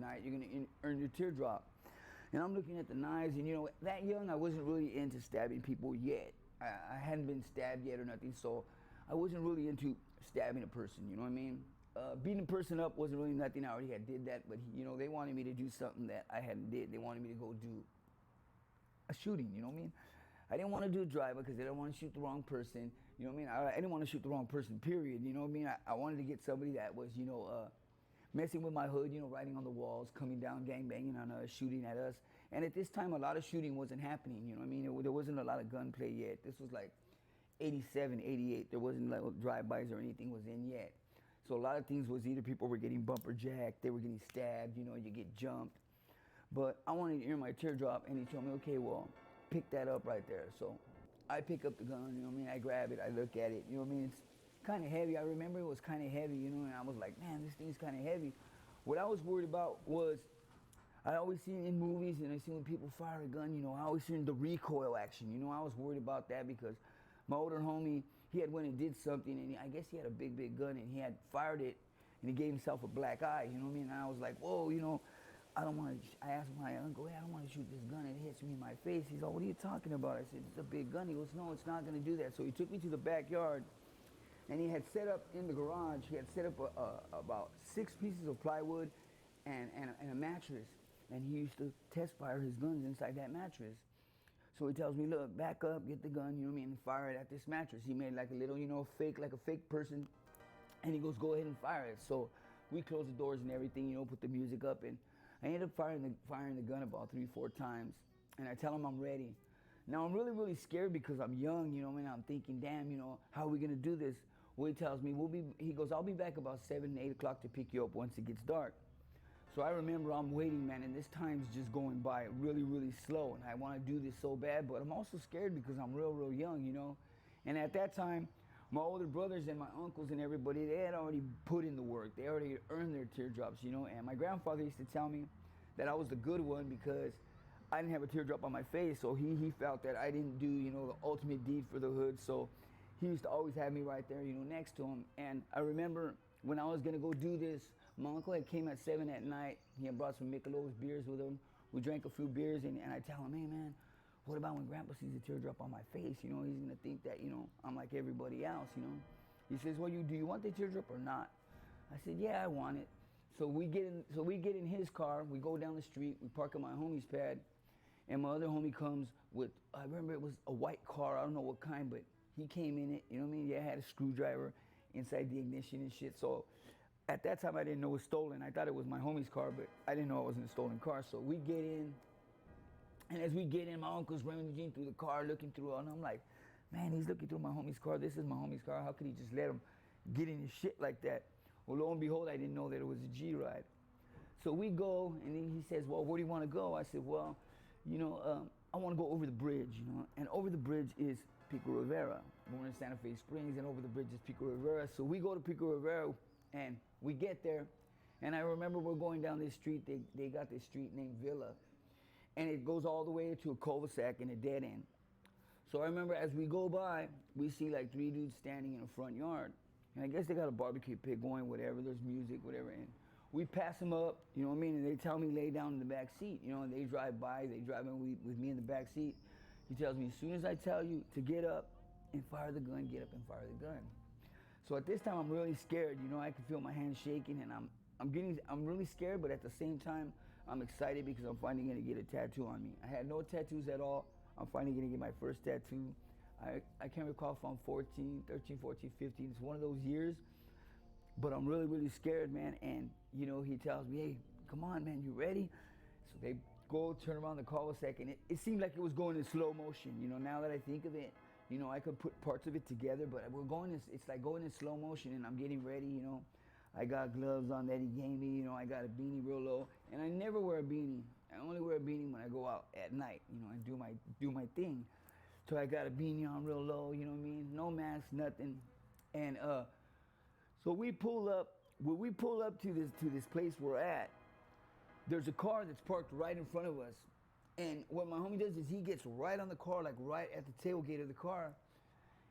night, you're gonna earn your teardrop. And I'm looking at the knives, and you know, that young, I wasn't really into stabbing people yet. I hadn't been stabbed yet or nothing, so I wasn't really into stabbing a person, you know what I mean? Beating a person up wasn't really nothing. I already had did that, but you know, they wanted me to do something that I hadn't did. They wanted me to go do a shooting, you know what I mean? I didn't want to do a driver because I didn't want to shoot the wrong person, you know what I mean? I didn't want to shoot the wrong person, period, you know what I mean? I wanted to get somebody that was, you know, messing with my hood, you know, writing on the walls, coming down, gang banging on us, shooting at us. And at this time, a lot of shooting wasn't happening, you know what I mean? There wasn't a lot of gunplay yet. This was like 87, 88. There wasn't like drive-bys or anything was in yet. So a lot of things was either people were getting bumper jacked, they were getting stabbed, you know, you get jumped. But I wanted to earn my teardrop, and he told me, okay, well, pick that up right there. So I pick up the gun, you know what I mean? I grab it, I look at it, you know what I mean? It's kind of heavy. I remember it was kind of heavy, you know, and I was like, man, this thing's kind of heavy. What I was worried about was, I always seen in movies and I seen when people fire a gun, you know, I always seen the recoil action, you know, I was worried about that because my older homie, he had went and did something, and I guess he had a big gun, and he had fired it, and he gave himself a black eye, you know what I mean? And I was like, whoa, you know, I don't want to, I asked my uncle, hey, I don't want to shoot this gun, it hits me in my face. He's like, what are you talking about? I said, it's a big gun. He goes, no, it's not going to do that. So he took me to the backyard, and he had set up in the garage, he had set up about 6 pieces of plywood and a mattress, and he used to test fire his guns inside that mattress. So he tells me, look, back up, get the gun, you know what I mean, and fire it at this mattress. He made like a little, you know, fake, like a fake person, and he goes, go ahead and fire it. So we close the doors and everything, you know, put the music up, and I ended up firing the gun about 3-4 times, and I tell him I'm ready. Now I'm really scared because I'm young, you know what I mean? I'm thinking, damn, you know, how are we gonna do this? Well, he tells me, he goes, I'll be back about 7, 8 o'clock to pick you up once it gets dark. So I remember I'm waiting, man, and this time's just going by really slow, and I want to do this so bad, but I'm also scared because I'm real young, you know? And at that time, my older brothers and my uncles and everybody, they had already put in the work. They already earned their teardrops, you know? And my grandfather used to tell me that I was the good one because I didn't have a teardrop on my face, so he felt that I didn't do, you know, the ultimate deed for the hood, so he used to always have me right there, you know, next to him. And I remember when I was gonna go do this, my uncle had came at 7 at night. He had brought some Michelob's beers with him. We drank a few beers, and I tell him, hey man, what about when Grandpa sees a teardrop on my face? You know, he's gonna think that, you know, I'm like everybody else, you know. He says, well, do you want the teardrop or not? I said, yeah, I want it. So we get in his car, we go down the street, we park at my homie's pad, and my other homie comes with, I remember it was a white car, I don't know what kind, but he came in it, you know what I mean? Yeah, I had a screwdriver inside the ignition and shit. So at that time I didn't know it was stolen. I thought it was my homie's car, but I didn't know it wasn't a stolen car. So we get in, and as we get in, my uncle's rummaging through the car, looking through it, and I'm like, man, he's looking through my homie's car. This is my homie's car. How could he just let him get in his shit like that? Well, lo and behold, I didn't know that it was a G-Ride. So we go, and then he says, well, where do you want to go? I said, well, you know, I want to go over the bridge, you know, and over the bridge is Pico Rivera. We're in Santa Fe Springs, and over the bridge is Pico Rivera. So we go to Pico Rivera, and we get there, and I remember we're going down this street. They got this street named Villa, and it goes all the way to a cul-de-sac and a dead end. So I remember as we go by, we see like 3 dudes standing in the front yard, and I guess they got a barbecue pit going, whatever, there's music, whatever, and we pass them up, you know what I mean, and they tell me lay down in the back seat, you know, and they drive by, they drive in with me in the back seat. He tells me, as soon as I tell you to get up and fire the gun, get up and fire the gun. So at this time, I'm really scared, you know, I can feel my hands shaking, and I'm really scared, but at the same time, I'm excited because I'm finally gonna get a tattoo on me. I had no tattoos at all. I'm finally gonna get my first tattoo. I can't recall if I'm 13, 14, 15, it's one of those years, but I'm really scared, man. And you know, he tells me, hey, come on, man, you ready? So they go turn around the cul-de-sac, and it seemed like it was going in slow motion. You know, now that I think of it, you know, I could put parts of it together, but we're going, it's like going in slow motion, and I'm getting ready, you know. I got gloves on that he gave me, you know, I got a beanie real low, and I never wear a beanie. I only wear a beanie when I go out at night, you know, and do my thing. So I got a beanie on real low, you know what I mean? No mask, nothing. And so we pull up, when we pull up to this place we're at, there's a car that's parked right in front of us. And what my homie does is he gets right on the car, like right at the tailgate of the car,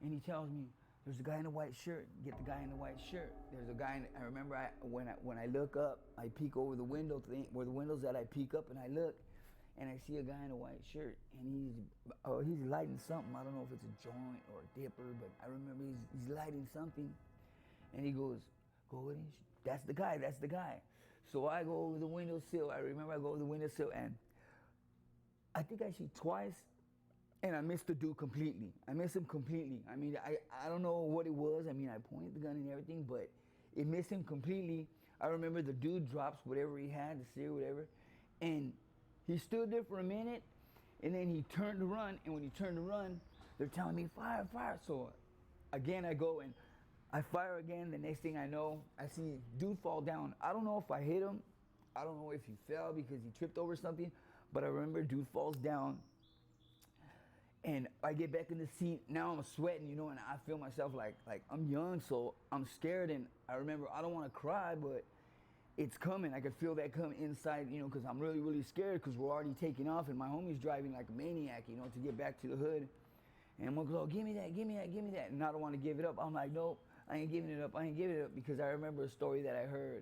and he tells me, there's a guy in a white shirt. Get the guy in the white shirt. There's a guy. I remember when I look up, I peek over the window thing where the window's at. I peek up and I look, and I see a guy in a white shirt, and he's lighting something. I don't know if it's a joint or a dipper, but I remember he's lighting something, and he goes, "Go with him." That's the guy. That's the guy. So I go over the windowsill. I remember I go over the windowsill, and I think I shoot twice. And I missed the dude completely. I missed him completely. I mean, I don't know what it was. I mean, I pointed the gun and everything, but it missed him completely. I remember the dude drops whatever he had, the sear, whatever, and he stood there for a minute, and then he turned to run, and when he turned to run, they're telling me, fire, fire. So again, I go and I fire again. The next thing I know, I see dude fall down. I don't know if I hit him. I don't know if he fell because he tripped over something, but I remember dude falls down. And I get back in the seat. Now I'm sweating, you know, and I feel myself like I'm young, so I'm scared. And I remember I don't want to cry, but it's coming. I could feel that come inside, you know, because I'm really, really scared because we're already taking off, and my homie's driving like a maniac, you know, to get back to the hood. And I'm like, oh, give me that, give me that, give me that. And I don't want to give it up. I'm like, nope, I ain't giving it up. I ain't giving it up because I remember a story that I heard.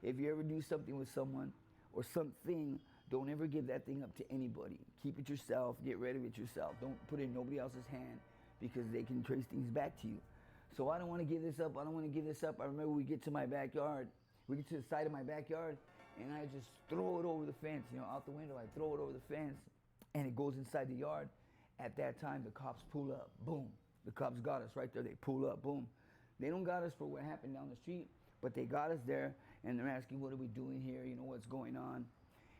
If you ever do something with someone or something, don't ever give that thing up to anybody. Keep it yourself. Get rid of it yourself. Don't put it in nobody else's hand because they can trace things back to you. So I don't want to give this up. I don't want to give this up. I remember we get to my backyard. We get to the side of my backyard, and I just throw it over the fence, you know, out the window. I throw it over the fence, and it goes inside the yard. At that time, the cops pull up. Boom. The cops got us right there. They pull up. Boom. They don't got us for what happened down the street, but they got us there, and they're asking, what are we doing here? You know, what's going on?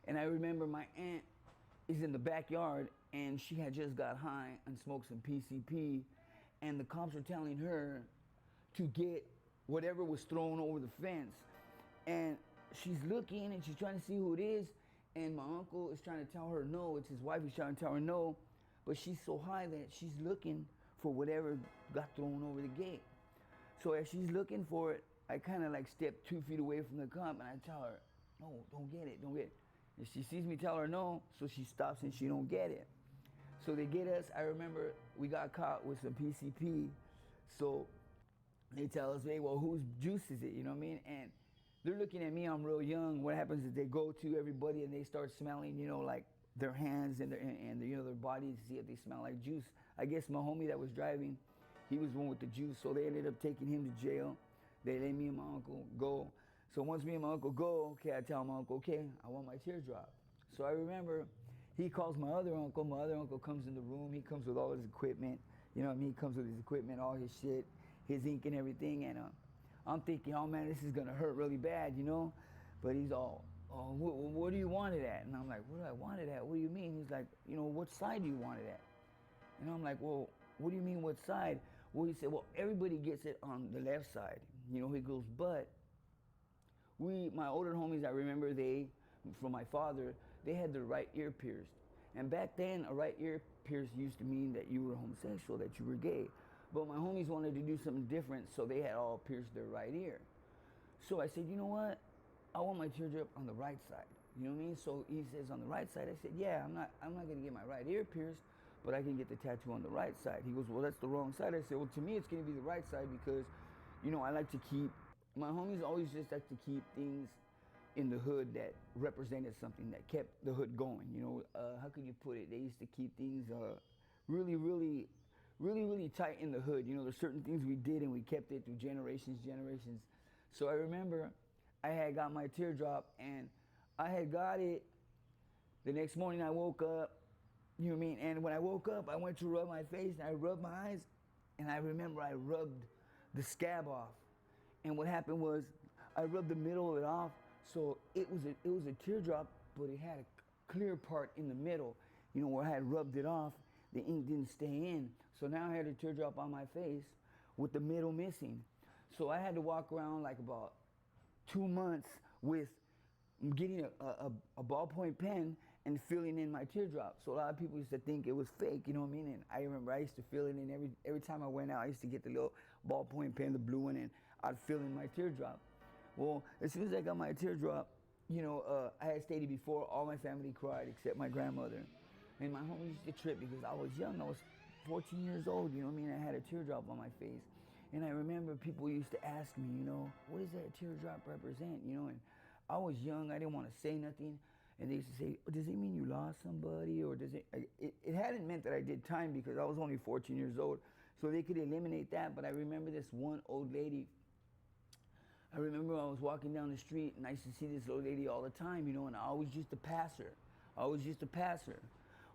And I remember my aunt is in the backyard, and she had just got high and smoked some PCP, and the cops are telling her to get whatever was thrown over the fence. And she's looking, and she's trying to see who it is, and my uncle is trying to tell her no. It's his wife. He's trying to tell her no, but she's so high that she's looking for whatever got thrown over the gate. So as she's looking for it, I kind of like step 2 feet away from the cop, and I tell her, no, don't get it, don't get it. And she sees me tell her no, so she stops and she don't get it. So they get us. I remember we got caught with some PCP. So they tell us, hey, well, whose juice is it? You know what I mean? And they're looking at me, I'm real young. What happens is they go to everybody and they start smelling, you know, like their hands and you know, their bodies to see if they smell like juice. I guess my homie that was driving, he was the one with the juice. So they ended up taking him to jail. They let me and my uncle go. So once me and my uncle go, okay, I tell my uncle, okay, I want my teardrop. So I remember he calls my other uncle. My other uncle comes in the room. He comes with all his equipment. You know what I mean? He comes with his equipment, all his shit, his ink and everything. And I'm thinking, oh, man, this is going to hurt really bad, you know? But he's all, oh, what do you want it at? And I'm like, what do I want it at? What do you mean? He's like, you know, what side do you want it at? And I'm like, well, what do you mean what side? Well, he said, well, everybody gets it on the left side. You know, he goes, but my older homies, I remember from my father, they had their right ear pierced. And back then, a right ear pierced used to mean that you were homosexual, that you were gay. But my homies wanted to do something different, so they had all pierced their right ear. So I said, you know what? I want my teardrop on the right side. You know what I mean? So he says on the right side. I said, yeah, I'm not going to get my right ear pierced, but I can get the tattoo on the right side. He goes, well, that's the wrong side. I said, well, to me, it's going to be the right side because, you know, I like to keep, my homies always just like to keep things in the hood that represented something that kept the hood going. You know, how could you put it? They used to keep things really, really, really, really tight in the hood. You know, there's certain things we did and we kept it through generations. So I remember I had got my teardrop and I had got it. The next morning I woke up, you know what I mean? And when I woke up, I went to rub my face and I rubbed my eyes, and I remember I rubbed the scab off. And what happened was I rubbed the middle of it off, so it was a teardrop, but it had a clear part in the middle. You know, where I had rubbed it off, the ink didn't stay in. So now I had a teardrop on my face with the middle missing. So I had to walk around like about 2 months with getting a ballpoint pen and filling in my teardrop. So a lot of people used to think it was fake, you know what I mean? And I remember I used to fill it in every time I went out. I used to get the little ballpoint pen, the blue one, and I'd fill in my teardrop. Well, as soon as I got my teardrop, you know, I had stated before, all my family cried except my grandmother. And my homie used to trip because I was young. I was 14 years old, you know what I mean? I had a teardrop on my face. And I remember people used to ask me, what does that teardrop represent? And I was young, I didn't want to say nothing. And they used to say, does it mean you lost somebody? Or does it hadn't meant that I did time because I was only 14 years old. So they could eliminate that. But I remember this one old lady. I remember I was walking down the street and I used to see this old lady all the time, and I always used to pass her.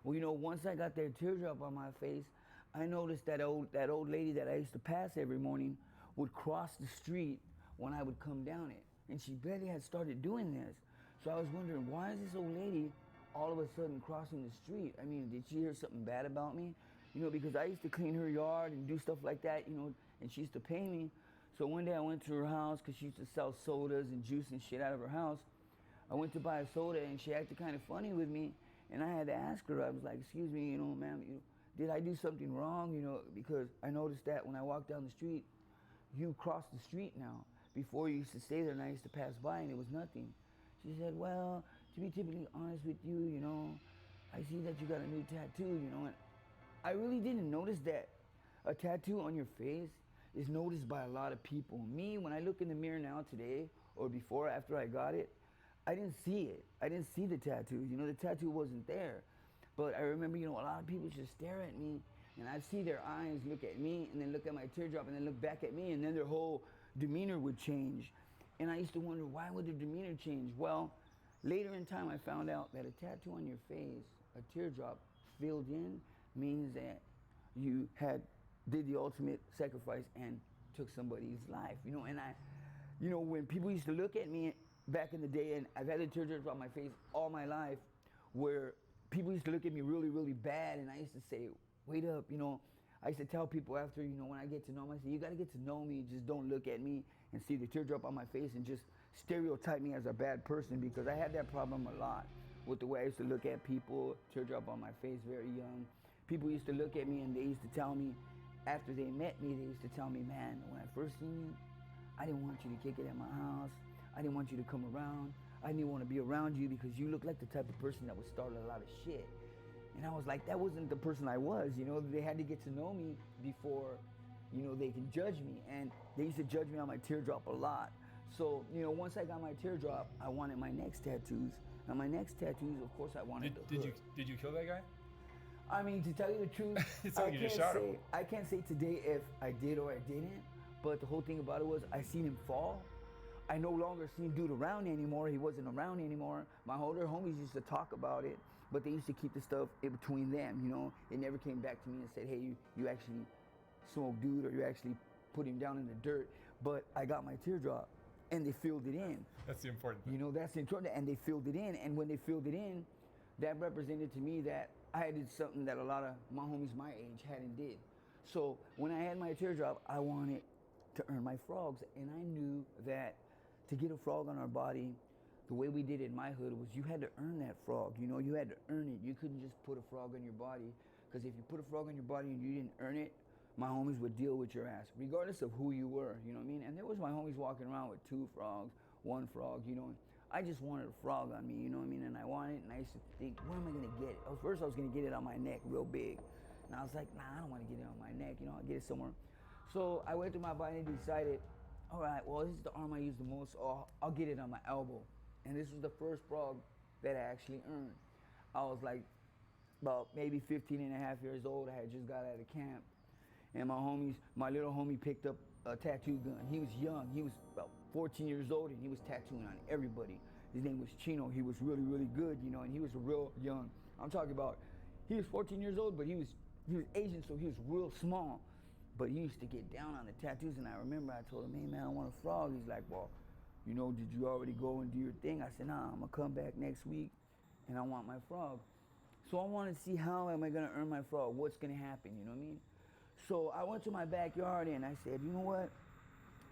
Well, once I got that teardrop on my face, I noticed that old lady that I used to pass every morning would cross the street when I would come down it. And she barely had started doing this. So I was wondering, why is this old lady all of a sudden crossing the street? I mean, did she hear something bad about me? Because I used to clean her yard and do stuff like that, and she used to pay me. So one day I went to her house because she used to sell sodas and juice and shit out of her house. I went to buy a soda and she acted kind of funny with me. And I had to ask her, I was like, excuse me, ma'am, did I do something wrong? Because I noticed that when I walked down the street, you crossed the street now. Before you used to stay there and I used to pass by and it was nothing. She said, well, to be typically honest with you, I see that you got a new tattoo, and I really didn't notice that a tattoo on your face is noticed by a lot of people. Me, when I look in the mirror now today, or before, after I got it, I didn't see it. I didn't see the tattoo. The tattoo wasn't there. But I remember, a lot of people just stare at me, and I'd see their eyes look at me, and then look at my teardrop, and then look back at me, and then their whole demeanor would change. And I used to wonder, why would their demeanor change? Well, later in time, I found out that a tattoo on your face, a teardrop filled in, means that you did the ultimate sacrifice and took somebody's life, and when people used to look at me back in the day, and I've had a teardrop on my face all my life, where people used to look at me really, really bad, and I used to say, wait up, I used to tell people after, when I get to know them, I say, you got to get to know me, just don't look at me and see the teardrop on my face and just stereotype me as a bad person, because I had that problem a lot with the way I used to look at people, teardrop on my face very young. People used to look at me and they used to tell me, after they met me, they used to tell me, man, when I first seen you, I didn't want you to kick it at my house. I didn't want you to come around. I didn't want to be around you because you look like the type of person that would start a lot of shit. And I was like, that wasn't the person I was, They had to get to know me before, they can judge me. And they used to judge me on my teardrop a lot. So, once I got my teardrop, I wanted my next tattoos. And my next tattoos, of course, I wanted the hood. Did you kill that guy? I mean, to tell you the truth, I can't say today if I did or I didn't, but the whole thing about it was I seen him fall. I no longer seen dude around anymore. He wasn't around anymore. My older homies used to talk about it, but they used to keep the stuff in between them, It never came back to me and said, hey, you actually smoked dude or you actually put him down in the dirt. But I got my teardrop and they filled it in. That's the important thing. That's the important, and they filled it in. And when they filled it in, that represented to me that I did something that a lot of my homies my age hadn't did. So when I had my teardrop, I wanted to earn my frogs. And I knew that to get a frog on our body, the way we did it in my hood was you had to earn that frog. You had to earn it. You couldn't just put a frog on your body, because if you put a frog on your body and you didn't earn it, my homies would deal with your ass, regardless of who you were, you know what I mean? And there was my homies walking around with 2 frogs, 1 frog, I just wanted a frog on me, you know what I mean? And I wanted it, and I used to think, where am I gonna get it? First I was gonna get it on my neck real big. And I was like, nah, I don't wanna get it on my neck, I'll get it somewhere. So I went through my body and decided, all right, well, this is the arm I use the most, so I'll get it on my elbow. And this was the first frog that I actually earned. I was like about maybe 15 and a half years old. I had just got out of camp. And my little homie picked up a tattoo gun. He was young. He was about 14 years old, and he was tattooing on everybody. His name was Chino. He was really, really good, and he was real young. I'm talking about, he was 14 years old, but he was Asian, so he was real small. But he used to get down on the tattoos, and I remember I told him, hey, man, I want a frog. He's like, well, did you already go and do your thing? I said, nah, I'm going to come back next week, and I want my frog. So I want to see how am I going to earn my frog? What's going to happen, you know what I mean? So I went to my backyard, and I said, you know what?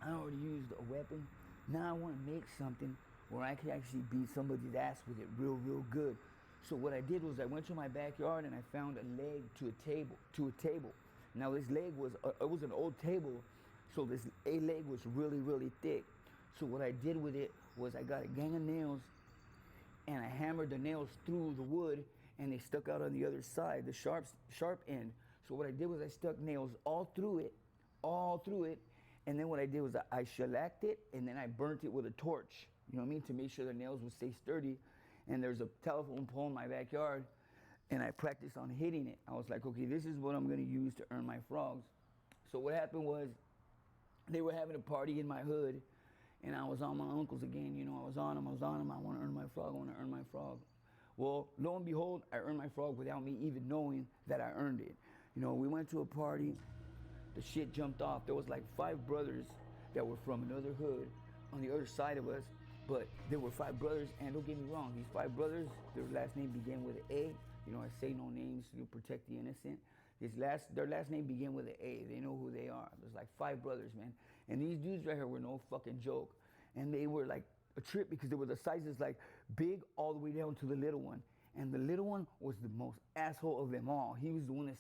I already used a weapon. Now I want to make something where I could actually beat somebody's ass with it real, real good. So what I did was I went to my backyard, and I found a leg to a table. Now this leg was, it was an old table, so this leg was really, really thick. So what I did with it was I got a gang of nails, and I hammered the nails through the wood, and they stuck out on the other side, the sharp end. So what I did was I stuck nails all through it, And then what I did was I shellacked it, and then I burnt it with a torch. You know what I mean? To make sure the nails would stay sturdy. And there's a telephone pole in my backyard, and I practiced on hitting it. I was like, okay, this is what I'm gonna use to earn my frogs. So what happened was, they were having a party in my hood, and I was on my uncles again. You know, I was on them. I want to earn my frog. I want to earn my frog. Well, lo and behold, I earned my frog without me even knowing that I earned it. You know, we went to a party. The shit jumped off. There was like 5 brothers that were from another hood on the other side of us, but there were 5 brothers, and don't get me wrong, these 5 brothers, their last name began with an A. You know, I say no names to protect the innocent. Their last name began with an A. They know who they are. There's like 5 brothers, man. And these dudes right here were no fucking joke. And they were like a trip because they were the sizes like big all the way down to the little one. And the little one was the most asshole of them all. He was the one that